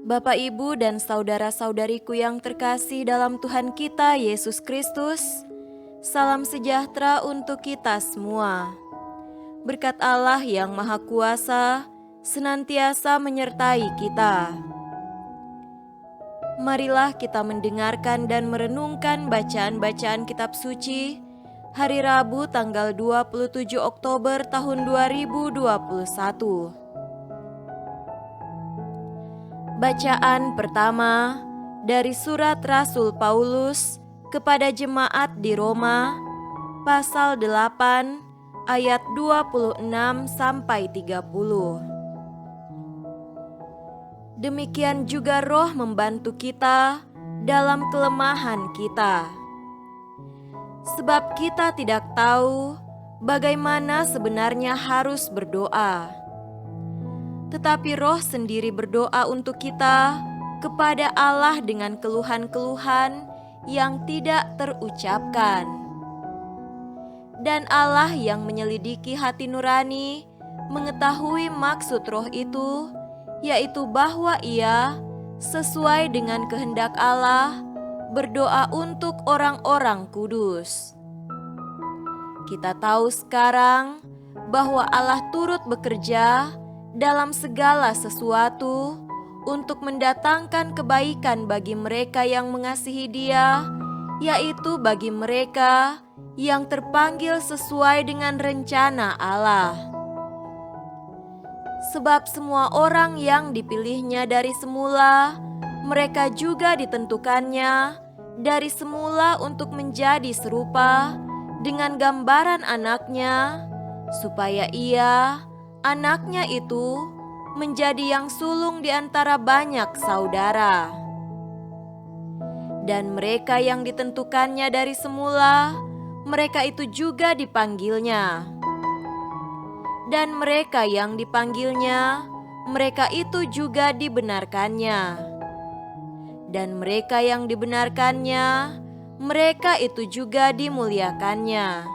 Bapak, Ibu, dan saudara-saudariku yang terkasih dalam Tuhan kita Yesus Kristus, salam sejahtera untuk kita semua. Berkat Allah yang Maha Kuasa senantiasa menyertai kita. Marilah kita mendengarkan dan merenungkan bacaan-bacaan kitab suci hari Rabu tanggal 27 Oktober tahun 2021. Bacaan pertama dari surat Rasul Paulus kepada jemaat di Roma, pasal 8 ayat 26 sampai 30. Demikian juga Roh membantu kita dalam kelemahan kita. Sebab kita tidak tahu bagaimana sebenarnya harus berdoa. Tetapi Roh sendiri berdoa untuk kita kepada Allah dengan keluhan-keluhan yang tidak terucapkan. Dan Allah yang menyelidiki hati nurani mengetahui maksud Roh itu, yaitu bahwa Ia, sesuai dengan kehendak Allah, berdoa untuk orang-orang kudus. Kita tahu sekarang bahwa Allah turut bekerja dalam segala sesuatu untuk mendatangkan kebaikan bagi mereka yang mengasihi Dia, yaitu bagi mereka yang terpanggil sesuai dengan rencana Allah. Sebab semua orang yang dipilihnya dari semula, mereka juga ditentukannya dari semula untuk menjadi serupa dengan gambaran anaknya, supaya Ia, anaknya itu, menjadi yang sulung di antara banyak saudara. Dan mereka yang ditentukannya dari semula, mereka itu juga dipanggilnya. Dan mereka yang dipanggilnya, mereka itu juga dibenarkannya. Dan mereka yang dibenarkannya, mereka itu juga dimuliakannya.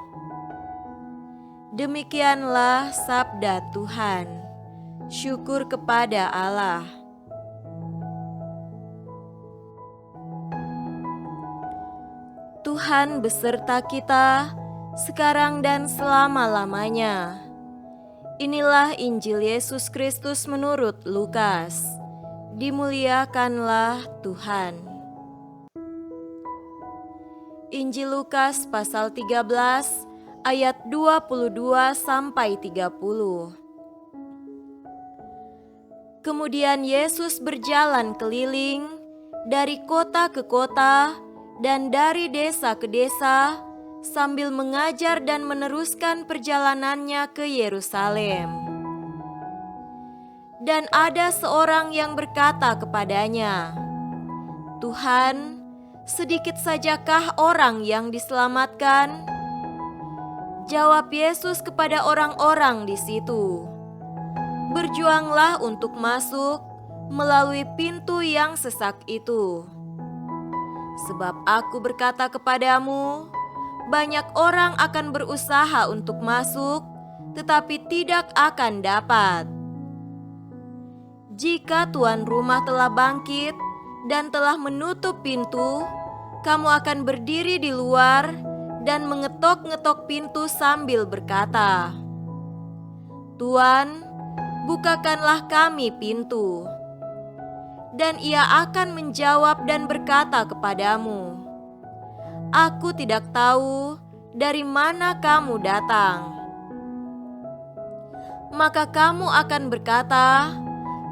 Demikianlah sabda Tuhan. Syukur kepada Allah. Tuhan beserta kita sekarang dan selama-lamanya. Inilah Injil Yesus Kristus menurut Lukas. Dimuliakanlah Tuhan. Injil Lukas pasal 13 ayat 22 sampai 30. Kemudian Yesus berjalan keliling dari kota ke kota dan dari desa ke desa sambil mengajar dan meneruskan perjalanannya ke Yerusalem. Dan ada seorang yang berkata kepadanya, "Tuhan, sedikit sajakah orang yang diselamatkan?" Jawab Yesus kepada orang-orang di situ, "Berjuanglah untuk masuk melalui pintu yang sesak itu. Sebab aku berkata kepadamu, banyak orang akan berusaha untuk masuk, tetapi tidak akan dapat. Jika tuan rumah telah bangkit dan telah menutup pintu, kamu akan berdiri di luar dan mengetok-ngetok pintu sambil berkata, 'Tuan, bukakanlah kami pintu.' Dan Ia akan menjawab dan berkata kepadamu, 'Aku tidak tahu dari mana kamu datang.' Maka kamu akan berkata,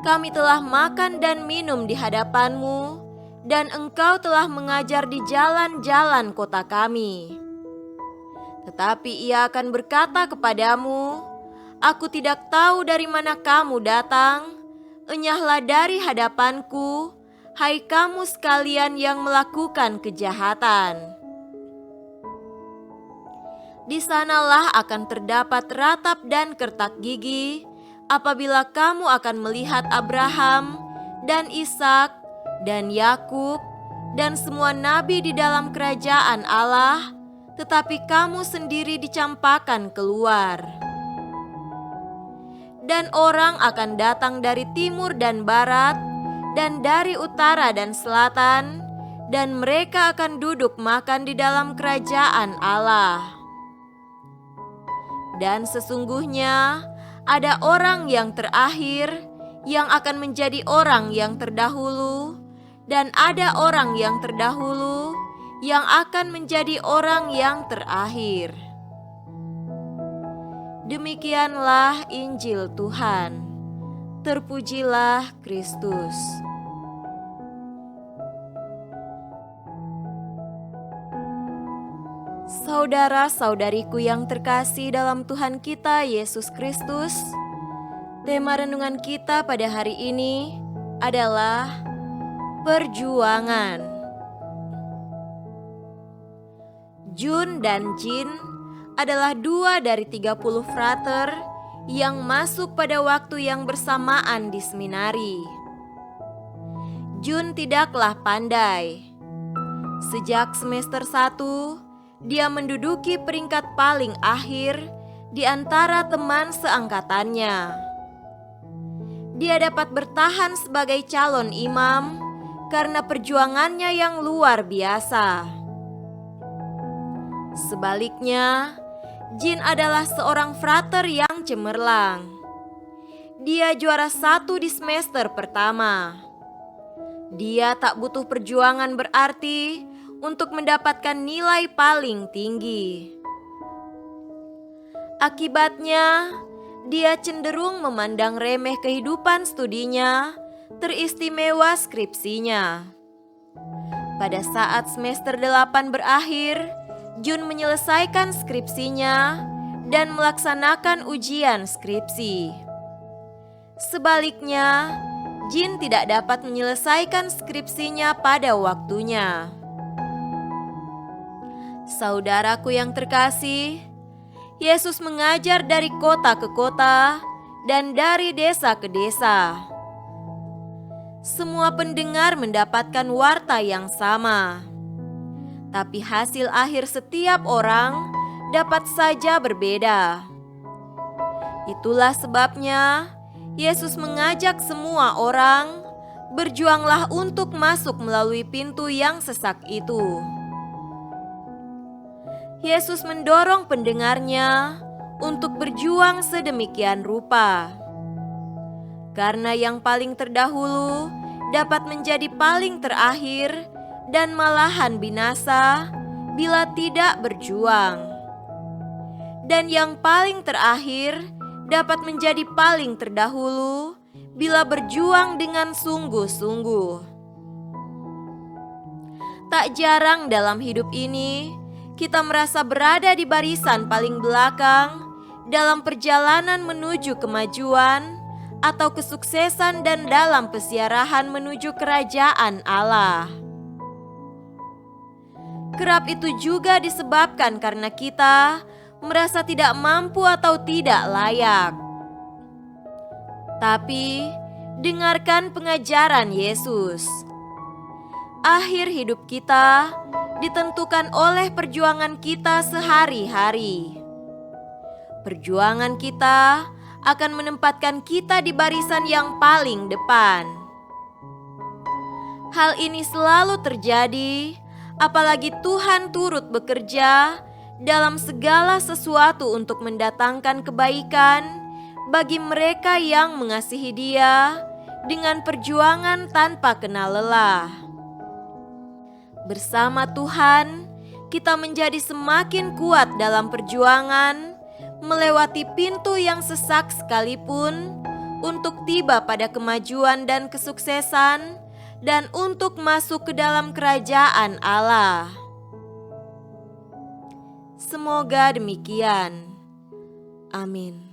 'Kami telah makan dan minum di hadapanmu, dan engkau telah mengajar di jalan-jalan kota kami.' Tetapi Ia akan berkata kepadamu, 'Aku tidak tahu dari mana kamu datang. Enyahlah dari hadapanku, hai kamu sekalian yang melakukan kejahatan.' Di sanalah akan terdapat ratap dan kertak gigi apabila kamu akan melihat Abraham dan Ishak dan Yakub dan semua nabi di dalam kerajaan Allah, tetapi kamu sendiri dicampakkan keluar. Dan orang akan datang dari timur dan barat, dan dari utara dan selatan, dan mereka akan duduk makan di dalam kerajaan Allah. Dan sesungguhnya ada orang yang terakhir yang akan menjadi orang yang terdahulu, dan ada orang yang terdahulu yang akan menjadi orang yang terakhir. Demikianlah Injil Tuhan. Terpujilah Kristus. Saudara-saudariku yang terkasih dalam Tuhan kita Yesus Kristus, tema renungan kita pada hari ini adalah perjuangan. Jun dan Jin adalah 2 dari 30 frater yang masuk pada waktu yang bersamaan di seminari. Jun tidaklah pandai. Sejak semester 1, dia menduduki peringkat paling akhir di antara teman seangkatannya. Dia dapat bertahan sebagai calon imam karena perjuangannya yang luar biasa. Sebaliknya, Jin adalah seorang frater yang cemerlang. Dia juara 1 di semester pertama. Dia tak butuh perjuangan berarti untuk mendapatkan nilai paling tinggi. Akibatnya, dia cenderung memandang remeh kehidupan studinya, teristimewa skripsinya. Pada saat semester 8 berakhir, Jun menyelesaikan skripsinya dan melaksanakan ujian skripsi. Sebaliknya, Jin tidak dapat menyelesaikan skripsinya pada waktunya. Saudaraku yang terkasih, Yesus mengajar dari kota ke kota dan dari desa ke desa. Semua pendengar mendapatkan warta yang sama, tapi hasil akhir setiap orang dapat saja berbeda. Itulah sebabnya Yesus mengajak semua orang, berjuanglah untuk masuk melalui pintu yang sesak itu. Yesus mendorong pendengarnya untuk berjuang sedemikian rupa. Karena yang paling terdahulu dapat menjadi paling terakhir dan malahan binasa bila tidak berjuang. Dan yang paling terakhir dapat menjadi paling terdahulu bila berjuang dengan sungguh-sungguh. Tak jarang dalam hidup ini, kita merasa berada di barisan paling belakang dalam perjalanan menuju kemajuan atau kesuksesan dan dalam pesiarahan menuju kerajaan Allah. Kerap itu juga disebabkan karena kita merasa tidak mampu atau tidak layak. Tapi, dengarkan pengajaran Yesus. Akhir hidup kita ditentukan oleh perjuangan kita sehari-hari. Perjuangan kita akan menempatkan kita di barisan yang paling depan. Hal ini selalu terjadi, apalagi Tuhan turut bekerja dalam segala sesuatu untuk mendatangkan kebaikan bagi mereka yang mengasihi Dia dengan perjuangan tanpa kenal lelah. Bersama Tuhan, kita menjadi semakin kuat dalam perjuangan, melewati pintu yang sesak sekalipun, untuk tiba pada kemajuan dan kesuksesan, dan untuk masuk ke dalam kerajaan Allah. Semoga demikian. Amin.